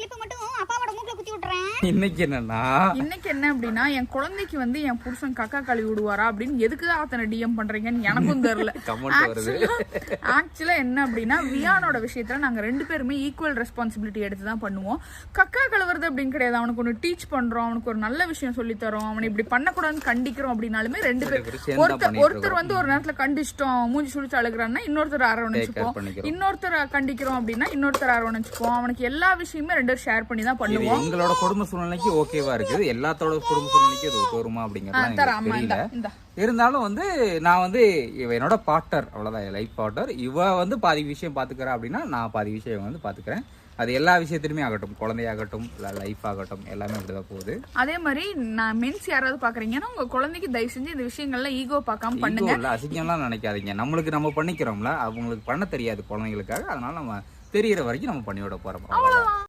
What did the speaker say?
Clip மட்டும் அப்பாவோட மூக்குல குத்தி விட்டுறேன். இன்னைக்கு என்ன அப்படின்னா என் குழந்தைக்கு வந்து என் புருஷன் கக்கா கழுவி விடுவாரா அப்படின்னு எதுக்குதான் அத்தனை டிஎம் பண்றீங்கன்னு எனக்கும் தெரியல. ஆக்சுவலா என்ன அப்படின்னா வியானோட விஷயத்துல நாங்க 2 பேருமே ஈக்குவல் ரெஸ்பான்சிபிலிட்டி எடுத்து தான் பண்ணுவோம். கக்கா கழுவுறது அப்படின்னு கிடையாது. அவனுக்கு ஒண்ணு டீச் பண்றோம், அவனுக்கு ஒரு நல்ல விஷயம் சொல்லி தரோம், அவனை இப்படி பண்ணக்கூடாதுன்னு கண்டிக்கிறோம் அப்படின்னாலுமே 2 பேர் ஒருத்தர் வந்து ஒரு நேரத்துல கண்டிச்சிட்டோம் மூஞ்சி சுழிச்சு அழுகுறான்னா இன்னொருத்தர் அரவணைச்சுப்போம், இன்னொருத்தர் கண்டிக்கிறோம் அப்படின்னா இன்னொருத்தர் அரவணைச்சுப்போம். அவனுக்கு எல்லா விஷயமே 2 பேரும் ஷேர் பண்ணி தான் பண்ணுவோம். எங்களோட குடும்ப சூழ்நிலைக்கு ஓகேவா இருக்குது, எல்லாத்தோட குடும்ப சூழ்நிலைக்கு அது வருமா அப்படிங்கறது இருந்தாலும் வந்து நான் வந்து என்னோட பார்ட்னர் அவ்வளவுதான், லைஃப் பார்ட்னர். இவ வந்து பாதி விஷயம் பாத்துக்கிறா அப்படின்னா நான் பாதி விஷயம் வந்து பாத்துக்கிறேன். அது எல்லா விஷயத்திலுமே ஆகட்டும், குழந்தையாகட்டும் லைஃப் ஆகட்டும், எல்லாமே அப்படிதான் போகுது. அதே மாதிரி நான் மென்ஸ் யாராவது பாக்குறீங்கன்னா உங்க குழந்தைக்கு தயவு செஞ்சு இந்த விஷயங்கள்ல ஈகோ பார்க்காம பண்ணுங்க. அசிங்கம்லாம் நினைக்காதீங்க. நம்மளுக்கு நம்ம பண்ணிக்கிறோம்ல, அவங்களுக்கு பண்ண தெரியாது குழந்தைங்களுக்காக. அதனால நம்ம தெரியற வரைக்கும் நம்ம பண்ணிவிட போறோம். அவ்வளவுதான்.